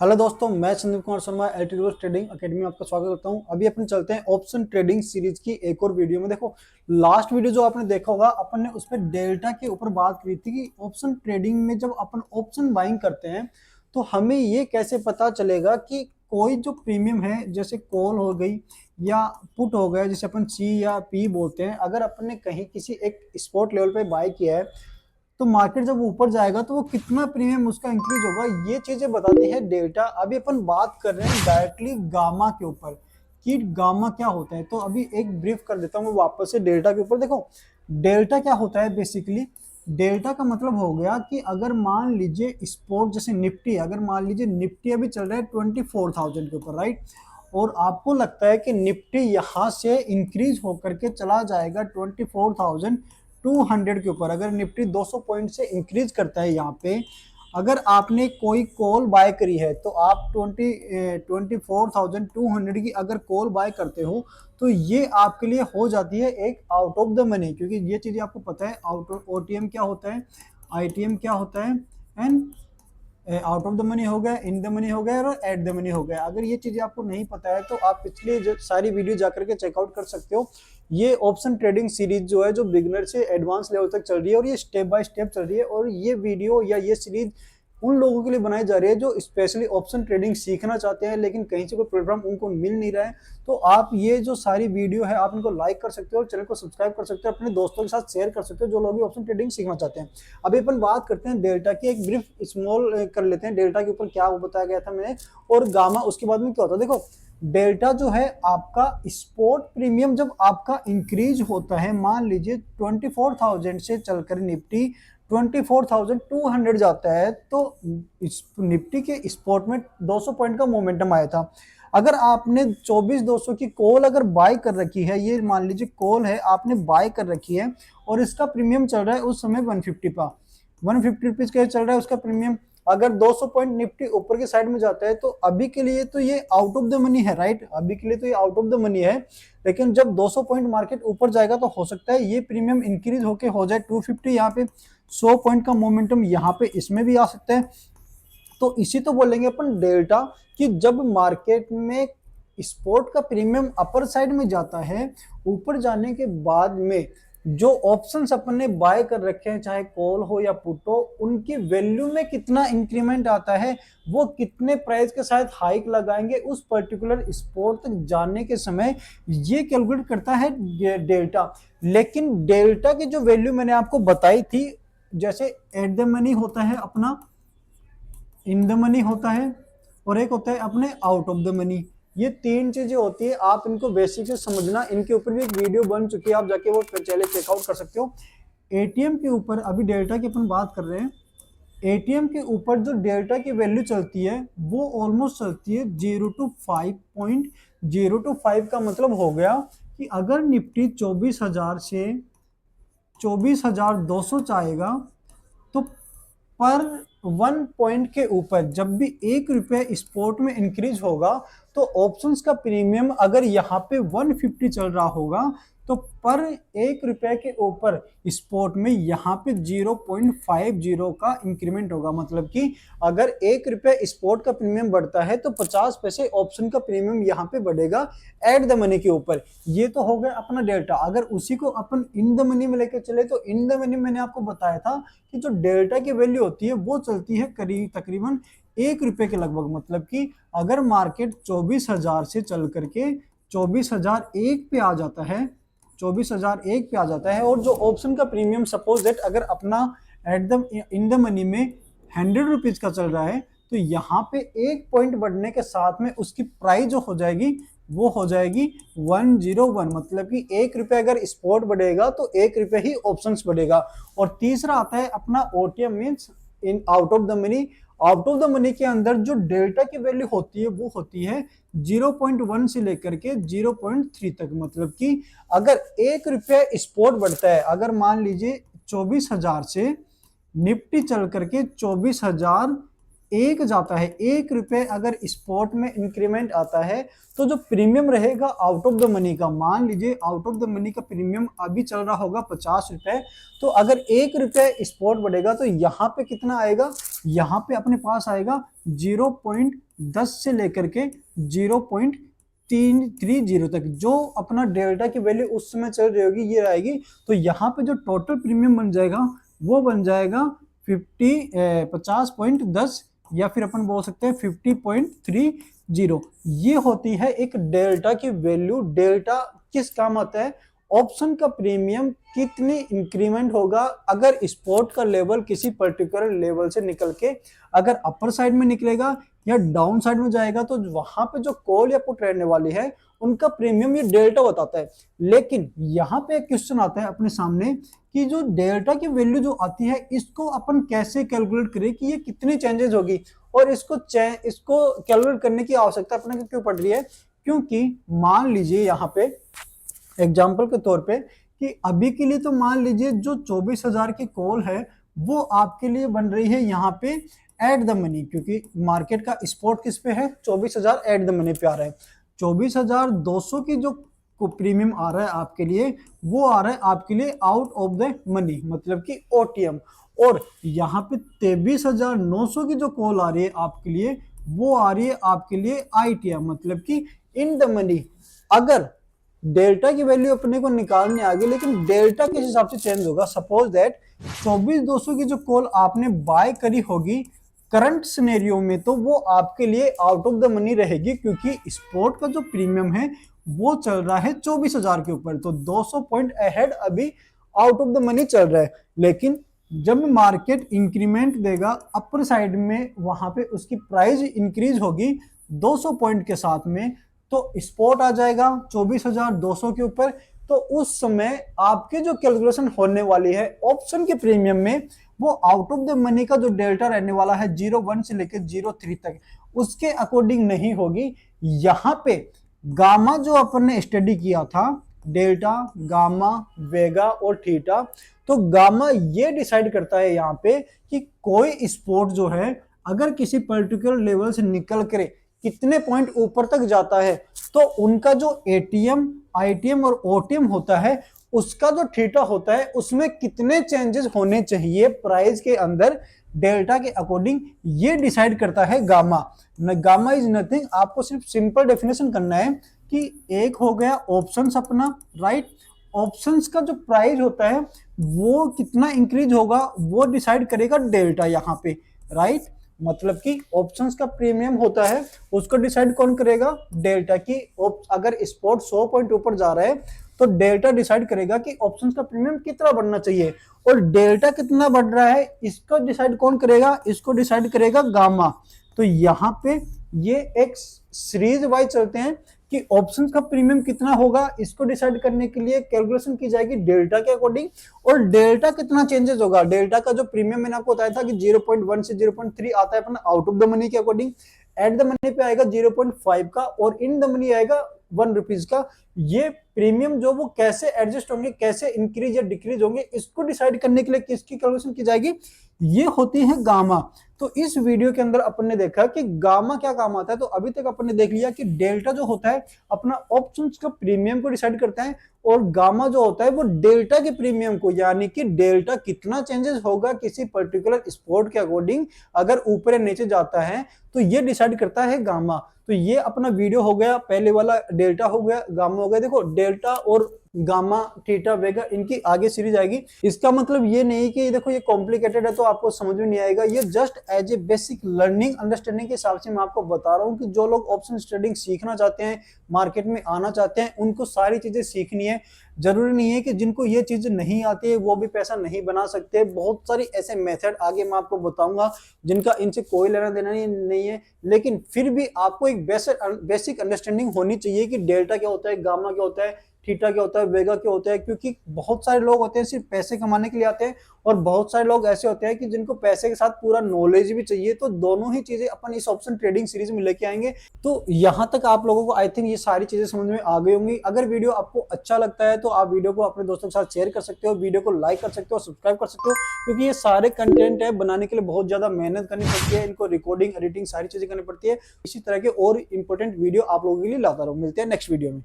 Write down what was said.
Hello दोस्तों, मैं Sandeep Kumar Sharma LT trading academy में आपका स्वागत करता हूं। अभी अपन चलते हैं ऑप्शन ट्रेडिंग सीरीज की एक और वीडियो में। देखो, लास्ट वीडियो जो आपने देखा होगा, अपन ने उस पर डेल्टा के ऊपर बात की थी कि ऑप्शन ट्रेडिंग में जब अपन ऑप्शन बाइंग करते हैं तो हमें ये कैसे पता चलेगा कि कोई जो प्रीमियम है, जैसे कॉल हो गई या पुट हो गया, जैसे अपन सी या पी बोलते हैं, अगर अपन ने कहीं किसी एक स्पॉट लेवल पे बाय किया है तो मार्केट जब ऊपर जाएगा तो वो कितना प्रीमियम उसका इंक्रीज होगा, ये चीजें बताती है डेल्टा। अभी अपन बात कर रहे हैं डायरेक्टली गामा के ऊपर कि गामा क्या होता है। तो अभी एक ब्रीफ कर देता हूँ वापस से डेल्टा के ऊपर। देखो, डेल्टा क्या होता है बेसिकली। डेल्टा का मतलब हो गया कि अगर मान लीजिए स्पोर्ट जैसे निफ्टी, अगर मान लीजिए निफ्टी अभी चल रहा है 24,000 के ऊपर, राइट, और आपको लगता है कि निफ्टी यहां से इंक्रीज होकर के चला जाएगा 24,200 के ऊपर। अगर निफ्टी 200 पॉइंट से इंक्रीज करता है यहाँ पे, अगर आपने कोई कॉल बाय करी है तो आप 24,200 की अगर कॉल बाय करते हो तो ये आपके लिए हो जाती है एक आउट ऑफ द मनी, क्योंकि ये चीजें आपको पता है। आउट ऑफ ओटीएम क्या होता है, आईटीएम क्या होता है, and out of the money हो गया, इन द मनी हो गया और एट द मनी हो गया। अगर ये चीजें आपको नहीं पता है तो आप पिछली जो सारी वीडियो जाकर के चेकआउट कर सकते हो। ये ऑप्शन ट्रेडिंग सीरीज जो है, जो बिगनर से एडवांस लेवल तक चल रही है और ये स्टेप बाय स्टेप चल रही है। और ये वीडियो या ये सीरीज उन लोगों के लिए बनाई जा रही है जो स्पेशली ऑप्शन ट्रेडिंग सीखना चाहते हैं लेकिन कहीं से कोई प्लेटफॉर्म उनको मिल नहीं रहा है। तो आप ये जो सारी वीडियो है आप इनको लाइक कर सकते हो और चैनल को सब्सक्राइब कर सकते हो, अपने दोस्तों के साथ शेयर कर सकते हो जो लोग भी ऑप्शन ट्रेडिंग सीखना चाहते हैं। अभी अपन बात करते हैं डेल्टा की, एक ब्रीफ स्मॉल कर लेते हैं डेल्टा के ऊपर क्या वो बताया गया था मैंने, और गामा उसके बाद में क्या होता है। देखो, डेल्टा जो है आपका स्पॉट प्रीमियम जब आपका इंक्रीज होता है, मान लीजिए 24,000 से चलकर निफ्टी 24,200 जाता है तो इस निफ्टी के स्पॉट में 200 पॉइंट का मोमेंटम आया था। अगर आपने 24,200 की कॉल अगर बाय कर रखी है, ये मान लीजिए कॉल है आपने बाय कर रखी है और इसका प्रीमियम चल रहा है उस समय 150 का, 150 रुपीज का चल रहा है उसका प्रीमियम। अगर 200 पॉइंट निफ्टी ऊपर की साइड में जाता है तो अभी के लिए तो ये आउट ऑफ द मनी है, राइट, अभी के लिए तो ये आउट ऑफ द मनी है। लेकिन जब 200 पॉइंट मार्केट ऊपर जाएगा तो हो सकता है ये प्रीमियम इंक्रीज होके हो जाए 250, यहाँ पे 100 पॉइंट का मोमेंटम यहाँ पे इसमें भी आ सकता है। तो इसी तो बोलेंगे अपन डेल्टा कि जब मार्केट में स्पोर्ट का प्रीमियम अपर साइड में जाता है, ऊपर जाने के बाद में जो ऑप्शंस अपन ने बाय कर रखे हैं, चाहे कॉल हो या पुट हो, उनकी वैल्यू में कितना इंक्रीमेंट आता है, वो कितने प्राइस के साथ हाइक लगाएंगे उस पर्टिकुलर स्पोर्ट तक जाने के समय, ये कैलकुलेट करता है डेल्टा। लेकिन डेल्टा की जो वैल्यू मैंने आपको बताई थी, जैसे एट द मनी होता है अपना, इन द मनी होता है और एक होता है अपने आउट ऑफ द मनी। ये तीन चीजें होती है, आप इनको बेसिक से समझना। इनके ऊपर भी एक वीडियो बन चुकी है, आप जाके वो पहले चेकआउट कर सकते हो। एटीएम के ऊपर अभी डेल्टा की अपन बात कर रहे हैं। एटीएम के ऊपर जो डेल्टा की वैल्यू चलती है वो ऑलमोस्ट चलती है 0 to 5.0 का मतलब हो गया कि अगर निफ्टी 24,000 से 24,200 चाहेगा तो पर 1 पॉइंट के ऊपर जब भी 1 रुपये स्पोर्ट में इंक्रीज होगा तो ऑप्शंस का प्रीमियम अगर यहाँ पे 150 चल रहा होगा तो पर 1 रुपये के ऊपर स्पोर्ट में यहाँ पे 0.50 का इंक्रीमेंट होगा। मतलब कि अगर 1 रुपये स्पोर्ट का प्रीमियम बढ़ता है तो 50 पैसे ऑप्शन का प्रीमियम यहाँ पे बढ़ेगा एट द मनी के ऊपर। ये तो हो गया अपना डेल्टा। अगर उसी को अपन इन द मनी में लेकर चले तो इन द मनी मैंने आपको बताया था कि जो डेल्टा की वैल्यू होती है वो चलती है करीब तकरीबन 1 रुपये के लगभग। मतलब कि अगर मार्केट 24,000 से चल करके 24,001 पे आ जाता है, 24,001 पे आ जाता है, और जो ऑप्शन का प्रीमियम सपोज दैट अगर अपना at the in the money में 100 रुपीज का चल रहा है तो यहाँ पे 1 पॉइंट बढ़ने के साथ में उसकी प्राइस जो हो जाएगी वो हो जाएगी 101। मतलब कि 1 रुपये अगर स्पॉट बढ़ेगा तो 1 रुपये ही ऑप्शंस बढ़ेगा। और तीसरा आता है अपना OTM, means in out of the money. Out of the money के अंदर जो डेल्टा की वैल्यू होती है वो होती है 0.1 से लेकर के 0.3 तक। मतलब कि अगर 1 रुपये स्पॉट बढ़ता है, अगर मान लीजिए 24,000 से निफ्टी चल करके 24,000 1 जाता है, 1 रुपए अगर स्पॉट में इंक्रीमेंट आता है तो जो प्रीमियम रहेगा आउट ऑफ द मनी का, मान लीजिए आउट ऑफ द मनी का प्रीमियम अभी चल रहा होगा 50 रुपए, तो अगर 1 रुपए स्पॉट बढ़ेगा तो यहाँ पे कितना आएगा, यहाँ पे अपने पास आएगा 0.10 से लेकर के 0.330 तक, जो अपना डेल्टा की वैल्यू उस समय चल रही होगी ये रहेगी। तो यहाँ पे जो टोटल प्रीमियम बन जाएगा वो बन जाएगा 50.10 या फिर अपन बोल सकते हैं 50.30। ये होती है एक डेल्टा की वैल्यू। डेल्टा किस काम आता है, ऑप्शन का प्रीमियम कितनी इंक्रीमेंट होगा अगर स्पॉट का लेवल किसी पर्टिकुलर लेवल से निकल के अगर अपर साइड में निकलेगा या डाउन साइड में जाएगा, तो वहां पे जो कॉल या पुट रहने वाली है उनका प्रीमियम ये डेल्टा बताता है। लेकिन यहाँ पे एक क्वेश्चन आता है अपने सामने कि जो डेल्टा की वैल्यू जो आती है इसको अपन कैसे कैलकुलेट करें कि ये कितनी चेंजेस होगी, और इसको कैलकुलेट करने की आवश्यकता अपने को क्यों पड़ रही है, क्योंकि मान लीजिए यहाँ पे एग्जाम्पल के तौर पे कि अभी के लिए तो मान लीजिए जो 24,000 की कॉल है वो आपके लिए बन रही है यहाँ पे एट द मनी, क्योंकि मार्केट का स्पॉट किस पे है, 24,000 एट द मनी पे आ रहा है। 24,200 की जो प्रीमियम आ रहा है आपके लिए वो आ रहा है आपके लिए आउट ऑफ द मनी, मतलब कि ओटीएम। और यहाँ पे 23,900 की जो कॉल आ रही है आपके लिए वो आ रही है आपके लिए आईटीएम, मतलब कि इन द मनी। अगर डेल्टा की वैल्यू अपने को निकालने आ गई, लेकिन डेल्टा किस हिसाब से चेंज होगा, सपोज दैट 24,200 की जो कॉल आपने बाय करी होगी करंट सिनेरियो में, तो वो आपके लिए आउट ऑफ द मनी रहेगी, क्योंकि स्पॉट का जो प्रीमियम है वो चल रहा है 24,000 के ऊपर, तो 200 पॉइंट अहेड अभी आउट ऑफ द मनी चल रहा है। लेकिन जब मार्केट इंक्रीमेंट देगा अपर साइड में, वहां पे उसकी प्राइस इंक्रीज होगी 200 पॉइंट के साथ में, तो स्पॉट आ जाएगा 24,200 के ऊपर। तो उस समय आपके जो कैलकुलेशन होने वाली है ऑप्शन के प्रीमियम में, वो आउट ऑफ द मनी का जो डेल्टा रहने वाला है 0.1 से लेकर 0.3 तक, उसके अकॉर्डिंग नहीं होगी। यहाँ पे गामा जो अपन ने स्टडी किया था, डेल्टा, गामा, वेगा और थीटा, तो गामा ये डिसाइड करता है यहाँ पे कि कोई स्पॉट जो है अगर किसी पर्टिकुलर लेवल से निकल कर कितने पॉइंट ऊपर तक जाता है, तो उनका जो एटीएम, आईटीएम और ओटीएम होता है उसका जो थीटा होता है उसमें कितने चेंजेस होने चाहिए प्राइस के अंदर डेल्टा के अकॉर्डिंग, ये डिसाइड करता है गामा। गामा इज नथिंग, आपको सिर्फ सिंपल डेफिनेशन करना है कि एक हो गया ऑप्शंस अपना, राइट। ऑप्शंस का जो प्राइस होता है वो कितना इंक्रीज होगा वो डिसाइड करेगा डेल्टा यहाँ पे, राइट। मतलब कि ऑप्शंस का प्रीमियम होता है उसको डिसाइड कौन करेगा, डेल्टा की। अगर स्पॉट 100 पॉइंट ऊपर जा रहा है तो डेल्टा डिसाइड करेगा कि ऑप्शंस का प्रीमियम कितना बढ़ना चाहिए, और डेल्टा कितना बढ़ रहा है इसको डिसाइड कौन करेगा, इसको डिसाइड करेगा गामा। तो यहाँ पे ये एक सीरीज वाइज चलते हैं कि ऑप्शंस का प्रीमियम कितना होगा, इसको डिसाइड करने के लिए कैलकुलेशन की जाएगी डेल्टा के अकॉर्डिंग, और डेल्टा कितना चेंजेस होगा। डेल्टा का जो प्रीमियम मैंने आपको बताया था कि 0.1 से 0.3 आता है अपना आउट ऑफ द मनी के अकॉर्डिंग, एट द मनी पे आएगा 0.5 का, और इन द मनी आएगा 1 रुपीज का। ये प्रीमियम जो वो कैसे एडजस्ट होंगे, कैसे इंक्रीज या डिक्रीज होंगे, इसको डिसाइड करने के लिए किसकी कैलकुलेशन की जाएगी, ये होती है गामा। तो इस वीडियो के अंदर अपन ने देखा कि गामा क्या काम आता है। तो अभी तक अपन ने देख लिया कि डेल्टा जो होता है अपना ऑप्शंस का प्रीमियम को डिसाइड करता है, और गामा जो होता है वो डेल्टा के प्रीमियम को, यानी कि डेल्टा कितना चेंजेस होगा किसी पर्टिकुलर स्पॉट के अकॉर्डिंग अगर ऊपर या नीचे जाता है, तो ये डिसाइड करता है गामा। तो ये अपना वीडियो हो गया, पहले वाला डेल्टा हो गया, गामा हो गया। देखो डेल्टा और गामा, थीटा, वेगा, इनकी आगे सीरीज आएगी। इसका मतलब ये नहीं कि देखो ये कॉम्प्लिकेटेड है तो आपको समझ में नहीं आएगा, ये just as a basic learning understanding के हिसाब से मैं आपको बता रहा हूँ कि जो लोग ऑप्शन ट्रेडिंग सीखना चाहते हैं, मार्केट में आना चाहते हैं, उनको सारी चीजें सीखनी है। जरूरी नहीं है कि जिनको ये चीज नहीं आती है वो भी पैसा नहीं बना सकते। बहुत सारी ऐसे मेथड आगे मैं आपको बताऊंगा जिनका इनसे कोई लेना देना नहीं है, लेकिन फिर भी आपको एक बेसिक अंडरस्टैंडिंग होनी चाहिए कि डेल्टा क्या होता है, गामा क्या होता है, थीटा क्या होता है, वेगा क्या होता है, क्योंकि बहुत सारे लोग होते हैं सिर्फ पैसे कमाने के लिए आते हैं और बहुत सारे लोग ऐसे होते हैं कि जिनको पैसे के साथ पूरा नॉलेज भी चाहिए। तो दोनों ही चीजें अपन इस ऑप्शन ट्रेडिंग सीरीज में लेके आएंगे। तो यहाँ तक आप लोगों को आई थिंक ये सारी चीजें समझ में आ गई होंगी। अगर वीडियो आपको अच्छा लगता है तो आप वीडियो को अपने दोस्तों के साथ शेयर कर सकते हो, वीडियो को लाइक कर सकते हो, सब्सक्राइब कर सकते हो, क्योंकि ये सारे कंटेंट है बनाने के लिए बहुत ज्यादा मेहनत करनी पड़ती है, इनको रिकॉर्डिंग एडिटिंग सारी चीजें करनी पड़ती है। इसी तरह के और इंपॉर्टेंट वीडियो आप लोगों के लिए लाता रहूं। मिलते हैं नेक्स्ट वीडियो में।